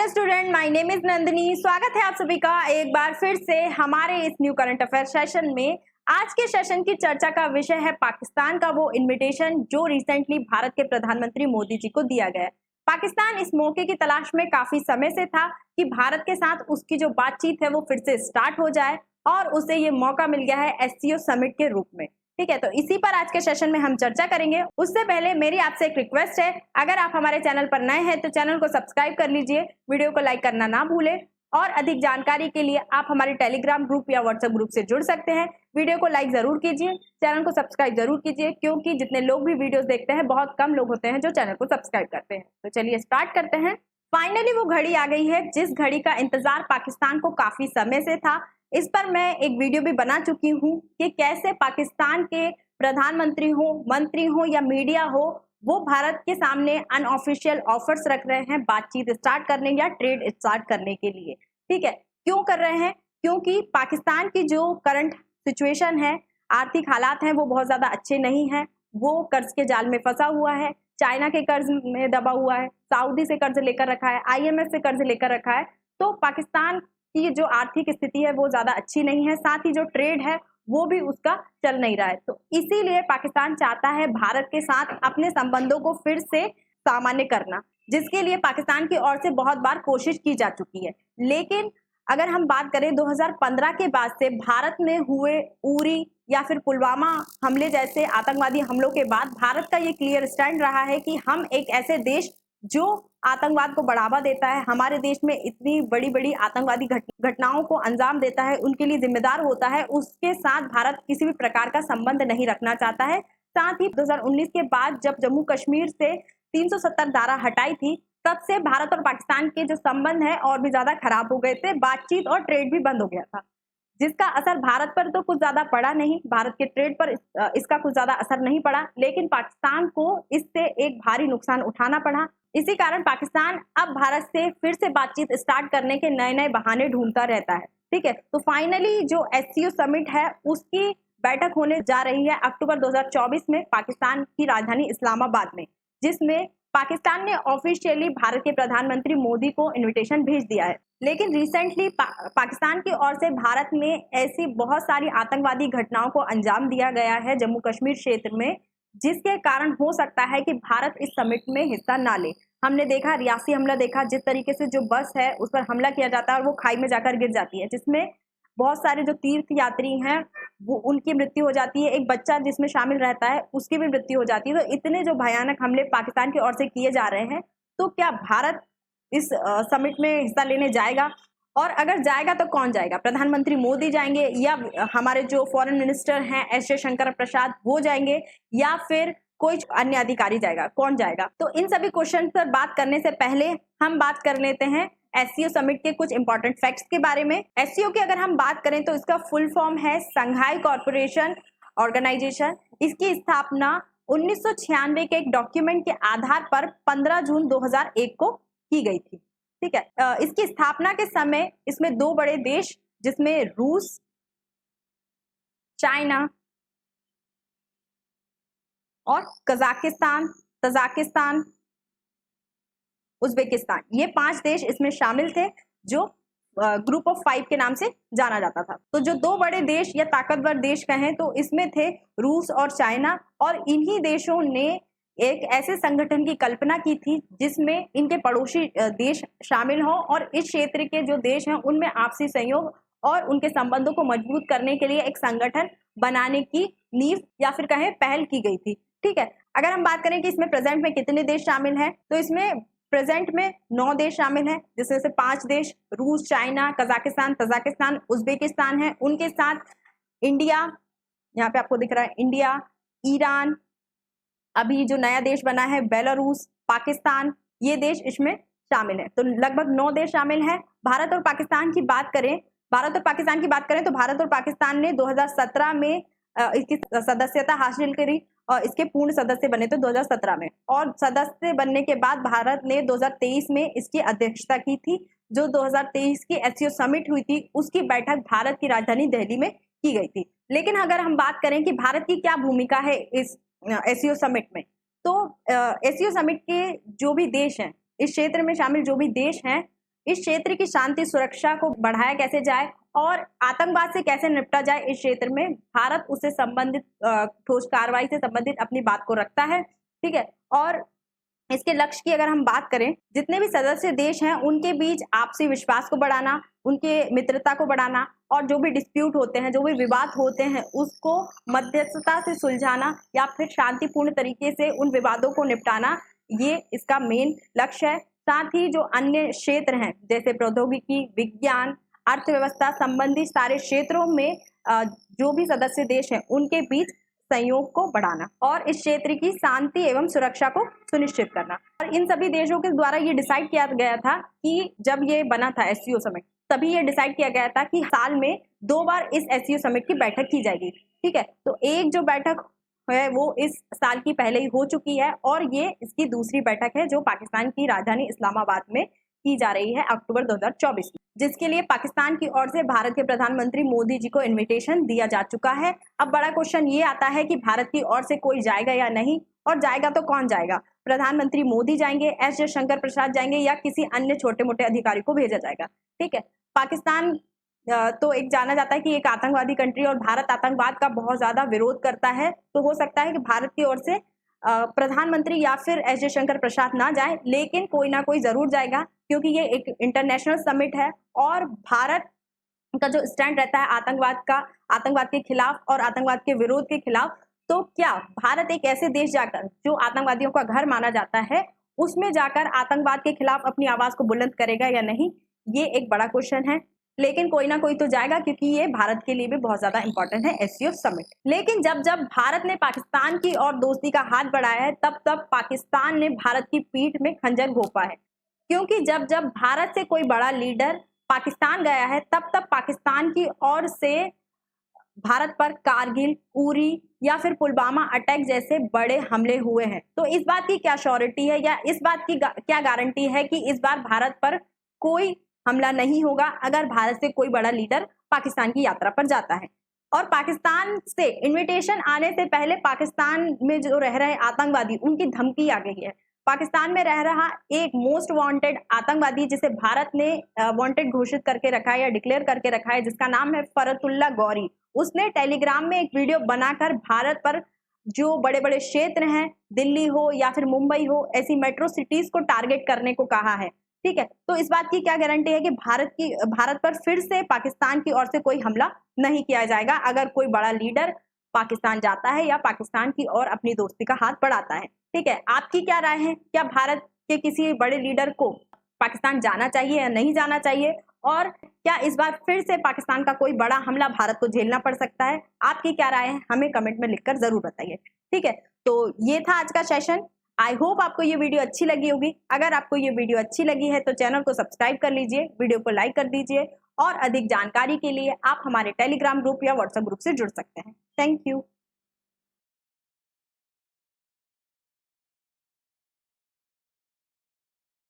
Hello student, my name is Nandini. स्वागत है आप सभी का एक बार फिर से हमारे इस न्यू करंट अफेयर सेशन में। आज के सेशन की चर्चा का विषय है पाकिस्तान का वो इनविटेशन जो रिसेंटली भारत के प्रधानमंत्री मोदी जी को दिया गया है। पाकिस्तान इस मौके की तलाश में काफी समय से था कि भारत के साथ उसकी जो बातचीत है वो फिर से स्टार्ट हो जाए और उसे ये मौका मिल गया है एससीओ समिट के रूप में। ठीक है, तो इसी पर आज के सेशन में हम चर्चा करेंगे। उससे पहले मेरी आपसे एक रिक्वेस्ट है, अगर आप हमारे चैनल पर नए हैं तो चैनल को सब्सक्राइब कर लीजिए, वीडियो को लाइक करना ना भूलें और अधिक जानकारी के लिए आप हमारे टेलीग्राम ग्रुप या व्हाट्सएप ग्रुप से जुड़ सकते हैं। वीडियो को लाइक जरूर कीजिए, चैनल को सब्सक्राइब जरूर कीजिए, क्योंकि जितने लोग भी वीडियोस देखते हैं बहुत कम लोग होते हैं जो चैनल को सब्सक्राइब करते हैं। तो चलिए स्टार्ट करते हैं। फाइनली वो घड़ी आ गई है जिस घड़ी का इंतजार पाकिस्तान को काफी समय से था। इस पर मैं एक वीडियो भी बना चुकी हूँ कि कैसे पाकिस्तान के प्रधानमंत्री हो, मंत्री हो या मीडिया हो, वो भारत के सामने अनऑफिशियल ऑफर्स रख रहे हैं बातचीत स्टार्ट करने या ट्रेड स्टार्ट करने के लिए। ठीक है, क्यों कर रहे हैं? क्योंकि पाकिस्तान की जो करंट सिचुएशन है, आर्थिक हालात हैं, वो बहुत ज्यादा अच्छे नहीं है। वो कर्ज के जाल में फंसा हुआ है, चाइना के कर्ज में दबा हुआ है, सऊदी से कर्ज लेकर रखा है, आईएमएफ से कर्ज लेकर रखा है। तो पाकिस्तान की जो आर्थिक स्थिति है वो ज्यादा अच्छी नहीं है, साथ ही जो ट्रेड है वो भी उसका चल नहीं रहा है। तो इसीलिए पाकिस्तान चाहता है भारत के साथ अपने संबंधों को फिर से सामान्य करना, जिसके लिए पाकिस्तान की ओर से बहुत बार कोशिश की जा चुकी है। लेकिन अगर हम बात करें 2015 के बाद से भारत में हुए उरी या फिर पुलवामा हमले जैसे आतंकवादी हमलों के बाद भारत का ये क्लियर स्टैंड रहा है कि हम एक ऐसे देश जो आतंकवाद को बढ़ावा देता है, हमारे देश में इतनी बड़ी बड़ी आतंकवादी घटनाओं को अंजाम देता है, उनके लिए जिम्मेदार होता है, उसके साथ भारत किसी भी प्रकार का संबंध नहीं रखना चाहता है। साथ ही 2019 के बाद जब जम्मू कश्मीर से 370 धारा हटाई थी, तब से भारत और पाकिस्तान के जो संबंध है और भी ज्यादा खराब हो गए थे, बातचीत और ट्रेड भी बंद हो गया था, जिसका असर भारत पर तो कुछ ज्यादा पड़ा नहीं, भारत के ट्रेड पर इसका कुछ ज्यादा असर नहीं पड़ा, लेकिन पाकिस्तान को इससे एक भारी नुकसान उठाना पड़ा। इसी कारण पाकिस्तान अब भारत से फिर से बातचीत स्टार्ट करने के नए नए बहाने ढूंढता रहता है। ठीक है, तो फाइनली जो एससीओ समिट है उसकी बैठक होने जा रही है अक्टूबर 2024 में पाकिस्तान की राजधानी इस्लामाबाद में, जिसमें पाकिस्तान ने ऑफिशियली भारत के प्रधानमंत्री मोदी को इन्विटेशन भेज दिया है। लेकिन रिसेंटली पाकिस्तान की ओर से भारत में ऐसी बहुत सारी आतंकवादी घटनाओं को अंजाम दिया गया है जम्मू कश्मीर क्षेत्र में, जिसके कारण हो सकता है कि भारत इस समिट में हिस्सा ना ले। हमने देखा रियासी हमला देखा, जिस तरीके से जो बस है उस पर हमला किया जाता है और वो खाई में जाकर गिर जाती है, जिसमें बहुत सारे जो तीर्थ यात्री हैं वो उनकी मृत्यु हो जाती है, एक बच्चा जिसमें शामिल रहता है उसकी भी मृत्यु हो जाती है। तो इतने जो भयानक हमले पाकिस्तान की ओर से किए जा रहे हैं, तो क्या भारत इस समिट में हिस्सा लेने जाएगा? और अगर जाएगा तो कौन जाएगा? प्रधानमंत्री मोदी जाएंगे या हमारे जो फॉरेन मिनिस्टर हैं एस जयशंकर प्रसाद वो जाएंगे या फिर कोई अन्य अधिकारी जाएगा? कौन जाएगा? तो इन सभी क्वेश्चन पर बात करने से पहले हम बात कर लेते हैं एससीओ समिट के कुछ इंपॉर्टेंट फैक्ट्स के बारे में। एससीओ की अगर हम बात करें तो इसका फुल फॉर्म है संघाई कॉर्पोरेशन ऑर्गेनाइजेशन। इसकी स्थापना 1996 के एक डॉक्यूमेंट के आधार पर 15 जून 2001 को की गई थी। ठीक है, इसकी स्थापना के समय इसमें दो बड़े देश जिसमें रूस, चाइना और तजाकिस्तान, उज्बेकिस्तान, ये 5 देश इसमें शामिल थे जो ग्रुप ऑफ 5 के नाम से जाना जाता था। तो जो दो बड़े देश या ताकतवर देश कहें तो इसमें थे रूस और चाइना, और इन्हीं देशों ने एक ऐसे संगठन की कल्पना की थी जिसमें इनके पड़ोसी देश शामिल हों और इस क्षेत्र के जो देश हैं उनमें आपसी सहयोग और उनके संबंधों को मजबूत करने के लिए एक संगठन बनाने की नींव या फिर कहें पहल की गई थी। ठीक है, अगर हम बात करें कि इसमें प्रेजेंट में कितने देश शामिल हैं, तो इसमें प्रेजेंट में 9 देश शामिल हैं, जिसमें से 5 देश रूस, चाइना, तजाकिस्तान, उज्बेकिस्तान है। उनके साथ इंडिया, यहाँ पे आपको दिख रहा है इंडिया, ईरान, अभी जो नया देश बना है बेलारूस, पाकिस्तान, ये देश इसमें शामिल है। तो लगभग 9 देश शामिल हैं। भारत और पाकिस्तान की बात करें तो भारत और पाकिस्तान ने 2017 में इसकी सदस्यता हासिल करी और इसके पूर्ण सदस्य बने थे 2017 में, और सदस्य बनने के बाद भारत ने 2023 में इसकी अध्यक्षता की थी। जो 2023 की एससीओ समिट हुई थी उसकी बैठक भारत की राजधानी दिल्ली में की गई थी। लेकिन अगर हम बात करें कि भारत की क्या भूमिका है इस एससीओ समिट में, तो एससीओ समिट के जो भी देश हैं, इस क्षेत्र में शामिल जो भी देश हैं, इस क्षेत्र की शांति सुरक्षा को बढ़ाया कैसे जाए और आतंकवाद से कैसे निपटा जाए, इस क्षेत्र में भारत उससे संबंधित ठोस कार्रवाई से संबंधित अपनी बात को रखता है। ठीक है, और इसके लक्ष्य की अगर हम बात करें, जितने भी सदस्य देश हैं उनके बीच आपसी विश्वास को बढ़ाना, उनके मित्रता को बढ़ाना और जो भी डिस्प्यूट होते हैं, जो भी विवाद होते हैं, उसको मध्यस्थता से सुलझाना या फिर शांतिपूर्ण तरीके से उन विवादों को निपटाना, ये इसका मेन लक्ष्य है। साथ ही जो अन्य क्षेत्र हैं जैसे प्रौद्योगिकी, विज्ञान, अर्थव्यवस्था संबंधी सारे क्षेत्रों में जो भी सदस्य देश हैं उनके बीच सहयोग को बढ़ाना और इस क्षेत्र की शांति एवं सुरक्षा को सुनिश्चित करना। और इन सभी देशों के द्वारा ये डिसाइड किया गया था कि जब ये बना था एससीओ समिट, तभी ये डिसाइड किया गया था कि साल में 2 बार इस एससीओ समिट की बैठक की जाएगी। ठीक है, तो एक जो बैठक है वो इस साल की पहले ही हो चुकी है और ये इसकी दूसरी बैठक है जो पाकिस्तान की राजधानी इस्लामाबाद में की जा रही है अक्टूबर 2024 में, जिसके लिए पाकिस्तान की ओर से भारत के प्रधानमंत्री मोदी जी को इनविटेशन दिया जा चुका है। अब बड़ा क्वेश्चन ये आता है कि भारत की ओर से कोई जाएगा या नहीं, और जाएगा तो कौन जाएगा? प्रधानमंत्री मोदी जाएंगे, एस जयशंकर प्रसाद जाएंगे या किसी अन्य छोटे मोटे अधिकारी को भेजा जाएगा? ठीक है, पाकिस्तान तो एक जाना जाता है कि एक आतंकवादी कंट्री और भारत आतंकवाद का बहुत ज्यादा विरोध करता है, तो हो सकता है कि भारत की ओर से प्रधानमंत्री या फिर एस जयशंकर प्रसाद ना जाए, लेकिन कोई ना कोई जरूर जाएगा क्योंकि ये एक इंटरनेशनल समिट है और भारत का जो स्टैंड रहता है आतंकवाद के खिलाफ और आतंकवाद के विरोध के खिलाफ, तो क्या भारत एक ऐसे देश जाकर जो आतंकवादियों का घर माना जाता है उसमें जाकर आतंकवाद के खिलाफ अपनी आवाज को बुलंद करेगा या नहीं, ये एक बड़ा क्वेश्चन है। लेकिन कोई ना कोई तो जाएगा क्योंकि ये भारत के लिए भी बहुत ज्यादा इंपॉर्टेंट है एससीओ समिट। लेकिन जब जब भारत ने पाकिस्तान की और दोस्ती का हाथ बढ़ाया है, तब तब पाकिस्तान ने भारत की पीठ में खंजर घोंपा है, क्योंकि जब जब भारत से कोई बड़ा लीडर पाकिस्तान गया है, तब तब पाकिस्तान की ओर से भारत पर कारगिल, उरी या फिर पुलवामा अटैक जैसे बड़े हमले हुए हैं। तो इस बात की क्या श्योरिटी है या इस बात की क्या गारंटी है कि इस बार भारत पर कोई हमला नहीं होगा अगर भारत से कोई बड़ा लीडर पाकिस्तान की यात्रा पर जाता है? और पाकिस्तान से इनविटेशन आने से पहले पाकिस्तान में जो रह रहे आतंकवादी, उनकी धमकी आ गई है। पाकिस्तान में रह रहा एक मोस्ट वांटेड आतंकवादी जिसे भारत ने वांटेड घोषित करके रखा है या डिक्लेयर करके रखा है, जिसका नाम है फरतुल्ला गौरी, उसने टेलीग्राम में एक वीडियो बनाकर भारत पर जो बड़े बड़े क्षेत्र हैं, दिल्ली हो या फिर मुंबई हो, ऐसी मेट्रो सिटीज को टारगेट करने को कहा है। ठीक है, तो इस बात की क्या गारंटी है कि भारत पर फिर से पाकिस्तान की ओर से कोई हमला नहीं किया जाएगा अगर कोई बड़ा लीडर पाकिस्तान जाता है या पाकिस्तान की ओर अपनी दोस्ती का हाथ बढ़ाता है? ठीक है, आपकी क्या राय है? क्या भारत के किसी बड़े लीडर को पाकिस्तान जाना चाहिए या नहीं जाना चाहिए? और क्या इस बार फिर से पाकिस्तान का कोई बड़ा हमला भारत को झेलना पड़ सकता है? आपकी क्या राय है? हमें कमेंट में लिखकर जरूर बताइए। ठीक है, तो ये था आज का सेशन। आई होप आपको ये वीडियो अच्छी लगी होगी। अगर आपको ये वीडियो अच्छी लगी है तो चैनल को सब्सक्राइब कर लीजिए, वीडियो को लाइक कर दीजिए और अधिक जानकारी के लिए आप हमारे टेलीग्राम ग्रुप या व्हाट्सएप ग्रुप से जुड़ सकते हैं। Thank you.